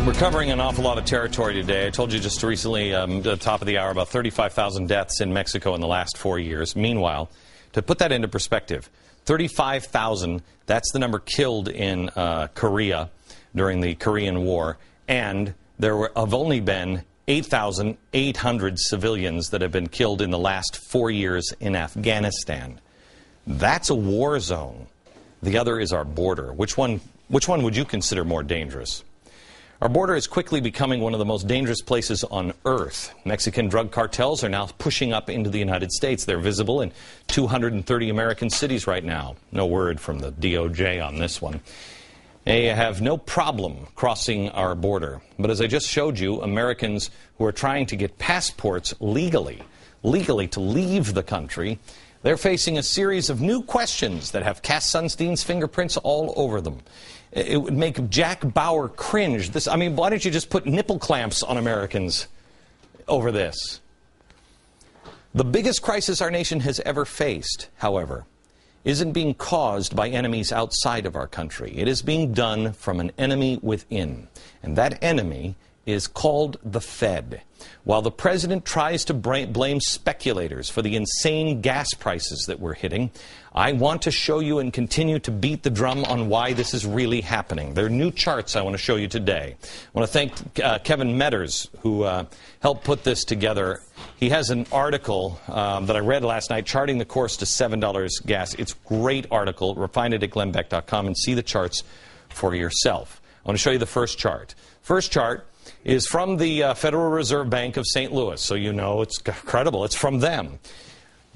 We're covering an awful lot of territory today. I told you just recently, at the top of the hour, about 35,000 deaths in Mexico in the last 4 years. Meanwhile, to put that into perspective, 35,000, that's the number killed in Korea during the Korean War. And there have only been 8,800 civilians that have been killed in the last 4 years in Afghanistan. That's a war zone. The other is our border. Which one would you consider more dangerous? Our border is quickly becoming one of the most dangerous places on earth. Mexican drug cartels are now pushing up into the United States. They're visible in 230 American cities right now. No word from the DOJ on this one. They have no problem crossing our border. But as I just showed you, Americans who are trying to get passports legally to leave the country, they're facing a series of new questions that have Cass Sunstein's fingerprints all over them. It would make Jack Bauer cringe. Why don't you just put nipple clamps on Americans over this? The biggest crisis our nation has ever faced, however, isn't being caused by enemies outside of our country. It is being done from an enemy within. And that enemy is called the Fed. While the president tries to blame speculators for the insane gas prices that we're hitting, I want to show you and continue to beat the drum on why this is really happening. There are new charts I want to show you today. I want to thank Kevin Metters, who helped put this together. He has an article that I read last night, charting the course to $7 gas. It's a great article. Find it at glennbeck.com and see the charts for yourself. I want to show you the first chart. First chart is from the Federal Reserve Bank of St. Louis, so you know it's credible. It's from them.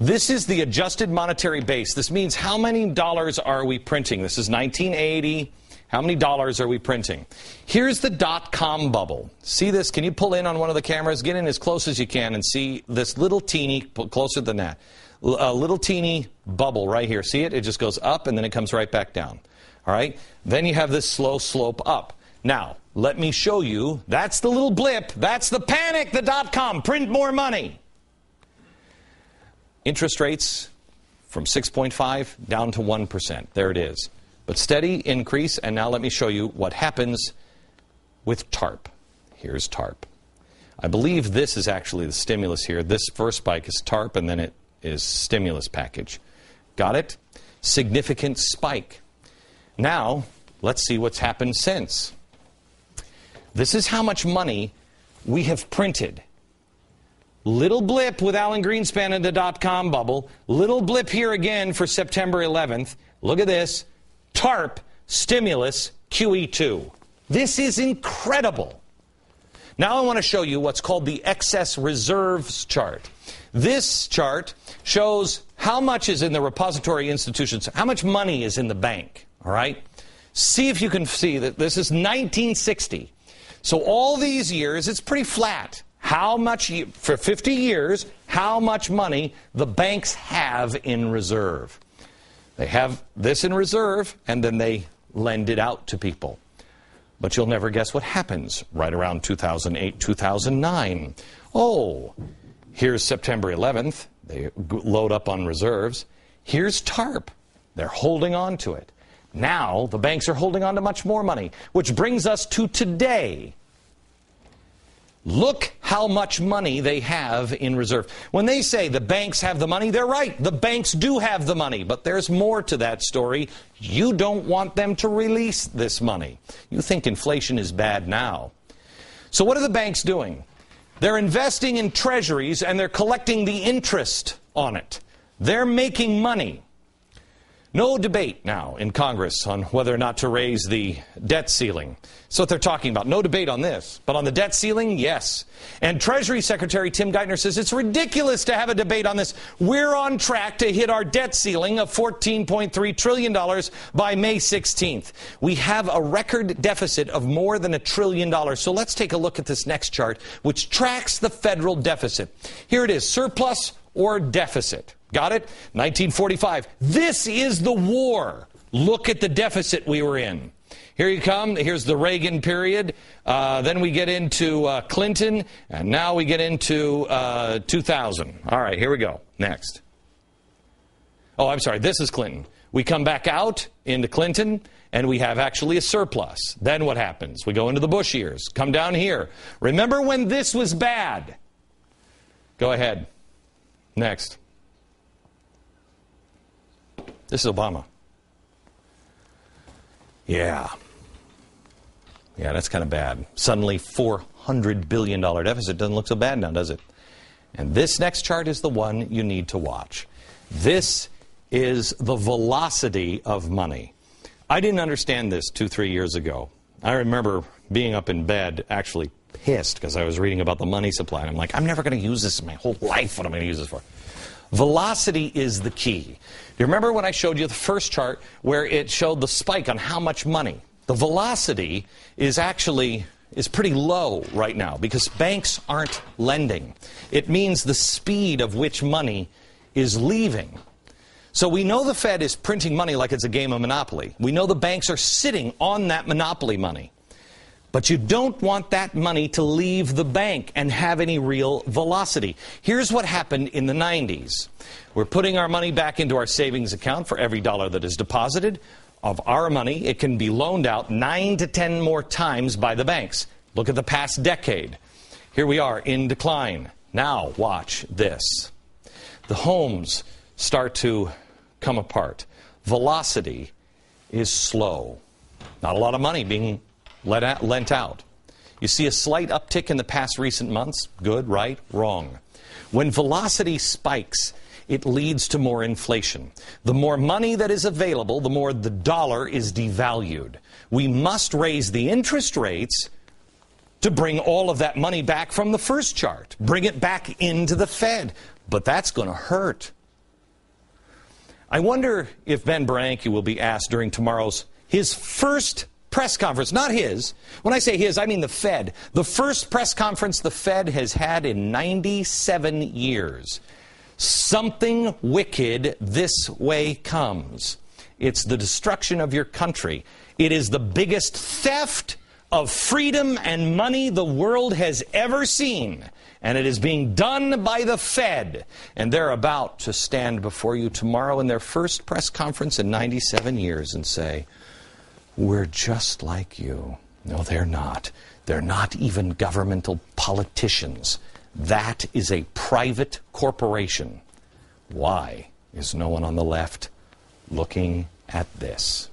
This is the adjusted monetary base. This means how many dollars are we printing? This is 1980. How many dollars are we printing? Here's the dot-com bubble. See this? Can you pull in on one of the cameras? Get in as close as you can and see this little teeny, closer than that, a little teeny bubble right here. See it? It just goes up and then it comes right back down. All right? Then you have this slow slope up. Now, let me show you. That's the little blip. That's the panic, the dot-com. Print more money. Interest rates from 6.5 down to 1%. There it is. But steady increase. And now let me show you what happens with TARP. Here's TARP. I believe this is actually the stimulus here. This first spike is TARP, and then it is stimulus package. Got it? Significant spike. Now, let's see what's happened since. This is how much money we have printed. Little blip with Alan Greenspan and the dot-com bubble. Little blip here again for September 11th. Look at this. TARP, stimulus, QE2. This is incredible. Now I want to show you what's called the excess reserves chart. This chart shows how much is in the repository institutions, how much money is in the bank. All right? See if you can see that this is 1960. So all these years, it's pretty flat. How much, for 50 years, how much money the banks have in reserve. They have this in reserve, and then they lend it out to people. But you'll never guess what happens right around 2008, 2009. Oh, here's September 11th. They load up on reserves. Here's TARP. They're holding on to it. Now, the banks are holding on to much more money, which brings us to today. Look how much money they have in reserve. When they say the banks have the money, they're right. The banks do have the money, but there's more to that story. You don't want them to release this money. You think inflation is bad now. So what are the banks doing? They're investing in treasuries and they're collecting the interest on it. They're making money. No debate now in Congress on whether or not to raise the debt ceiling. That's what they're talking about. No debate on this. But on the debt ceiling, yes. And Treasury Secretary Tim Geithner says it's ridiculous to have a debate on this. We're on track to hit our debt ceiling of $14.3 trillion by May 16th. We have a record deficit of more than $1 trillion. So let's take a look at this next chart, which tracks the federal deficit. Here it is, surplus or deficit. Got it? 1945. This is the war. Look at the deficit we were in. Here you come. Here's the Reagan period. Then we get into Clinton. And now we get into 2000. All right, here we go. Next. Oh, I'm sorry. This is Clinton. We come back out into Clinton, and we have actually a surplus. Then what happens? We go into the Bush years. Come down here. Remember when this was bad? Go ahead. Next. This is Obama. Yeah, that's kind of bad. Suddenly, $400 billion deficit doesn't look so bad now, does it? And this next chart is the one you need to watch. This is the velocity of money. I didn't understand this 2-3 years ago. I remember being up in bed, actually pissed, because I was reading about the money supply. And I'm like, I'm never going to use this in my whole life. What am I going to use this for? Velocity is the key. Do you remember when I showed you the first chart where it showed the spike on how much money? The velocity is pretty low right now because banks aren't lending. It means the speed of which money is leaving. So we know the Fed is printing money like it's a game of Monopoly. We know the banks are sitting on that Monopoly money. But you don't want that money to leave the bank and have any real velocity. Here's what happened in the 90s. We're putting our money back into our savings account for every dollar that is deposited. Of our money, it can be loaned out 9 to 10 more times by the banks. Look at the past decade. Here we are in decline. Now watch this. The homes start to come apart. Velocity is slow. Not a lot of money being lent out. You see a slight uptick in the past recent months. Good, right, wrong. When velocity spikes, it leads to more inflation. The more money that is available, the more the dollar is devalued. We must raise the interest rates to bring all of that money back from the first chart. Bring it back into the Fed. But that's going to hurt. I wonder if Ben Bernanke will be asked during his first press conference, not his. When I say his, I mean the Fed. The first press conference the Fed has had in 97 years. Something wicked this way comes. It's the destruction of your country. It is the biggest theft of freedom and money the world has ever seen. And it is being done by the Fed. And they're about to stand before you tomorrow in their first press conference in 97 years and say, we're just like you. No, they're not. They're not even governmental politicians. That is a private corporation. Why is no one on the left looking at this?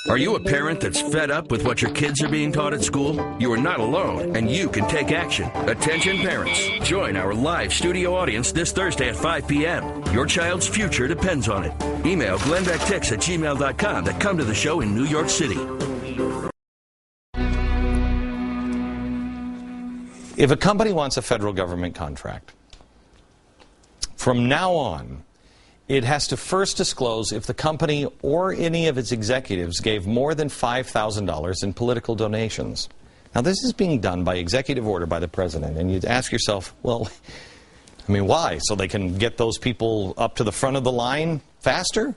Are you a parent that's fed up with what your kids are being taught at school? You are not alone, and you can take action. Attention parents, join our live studio audience this Thursday at 5 p.m. Your child's future depends on it. Email glennbecktix@gmail.com to come to the show in New York City. If a company wants a federal government contract, from now on, it has to first disclose if the company or any of its executives gave more than $5,000 in political donations. Now, this is being done by executive order by the president, and you'd ask yourself, well, I mean, why? So they can get those people up to the front of the line faster?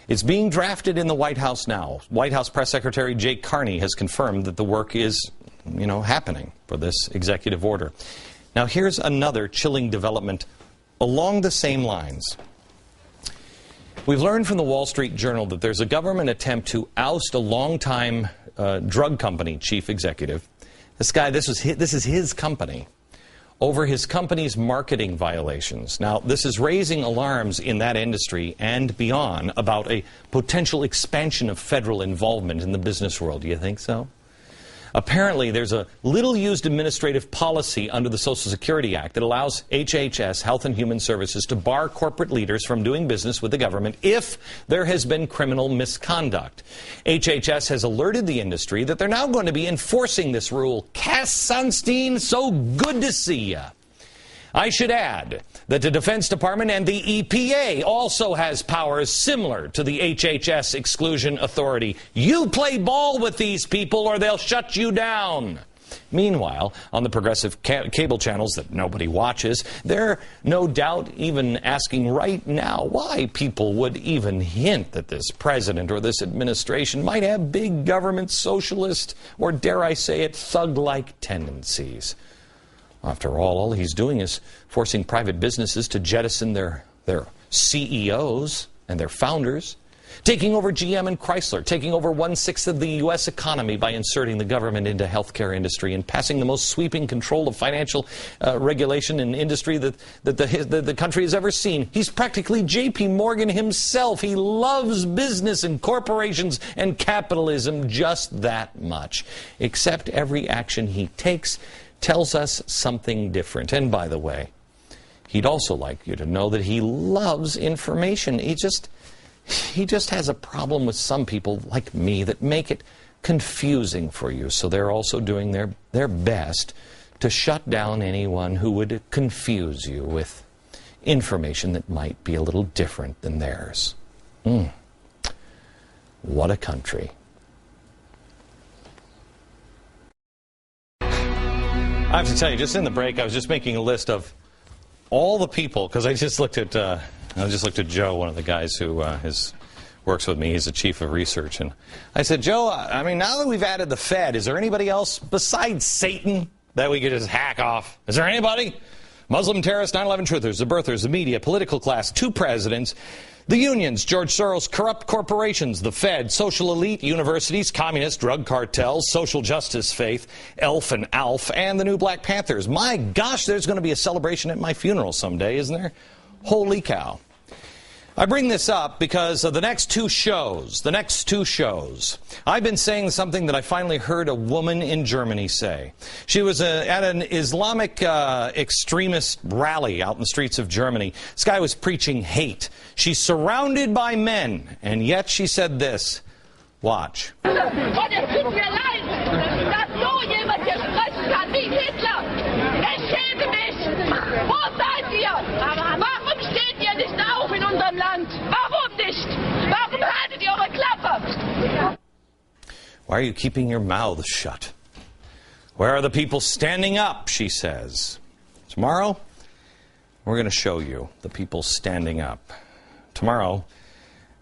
It's being drafted in the White House now. White House Press Secretary Jake Carney has confirmed that the work is, happening for this executive order. Now, here's another chilling development along the same lines. We've learned from the Wall Street Journal that there's a government attempt to oust a longtime drug company chief executive. This guy, this is his company, over his company's marketing violations. Now, this is raising alarms in that industry and beyond about a potential expansion of federal involvement in the business world. Do you think so? Apparently, there's a little-used administrative policy under the Social Security Act that allows HHS, Health and Human Services, to bar corporate leaders from doing business with the government if there has been criminal misconduct. HHS has alerted the industry that they're now going to be enforcing this rule. Cass Sunstein, so good to see you. I should add that the Defense Department and the EPA also has powers similar to the HHS exclusion authority. You play ball with these people or they'll shut you down. Meanwhile, on the progressive cable channels that nobody watches, they're no doubt even asking right now why people would even hint that this president or this administration might have big government socialist or, dare I say it, thug-like tendencies. After all he's doing is forcing private businesses to jettison their CEOs and their founders, taking over GM and Chrysler, taking over 1/6 of the U.S. economy by inserting the government into healthcare industry and passing the most sweeping control of financial regulation and industry that the country has ever seen. He's practically J.P. Morgan himself. He loves business and corporations and capitalism just that much. Except every action he takes tells us something different. And by the way, he'd also like you to know that he loves information. He just has a problem with some people like me that make it confusing for you. So they're also doing their best to shut down anyone who would confuse you with information that might be a little different than theirs. What a country. I have to tell you, just in the break, I was just making a list of all the people, because I just looked at Joe, one of the guys who works with me. He's the chief of research. And I said, Joe, I mean, now that we've added the Fed, is there anybody else besides Satan that we could just hack off? Is there anybody? Muslim terrorists, 9/11 truthers, the birthers, the media, political class, 2 presidents, the unions, George Soros, corrupt corporations, the Fed, social elite, universities, communists, drug cartels, social justice faith, ELF and ALF, and the new Black Panthers. My gosh, there's going to be a celebration at my funeral someday, isn't there? Holy cow. I bring this up because of the next two shows. I've been saying something that I finally heard a woman in Germany say. She was at an Islamic extremist rally out in the streets of Germany. This guy was preaching hate. She's surrounded by men, and yet she said this. Watch. Why are you keeping your mouths shut? Where are the people standing up, she says. Tomorrow, we're going to show you the people standing up. Tomorrow,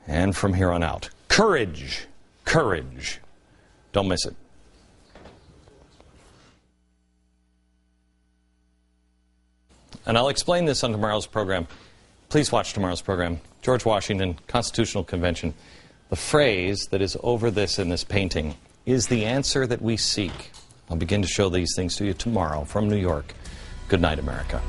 and from here on out. Courage. Courage. Don't miss it. And I'll explain this on tomorrow's program. Please watch tomorrow's program. George Washington, Constitutional Convention. The phrase that is over this in this painting is the answer that we seek. I'll begin to show these things to you tomorrow from New York. Good night, America.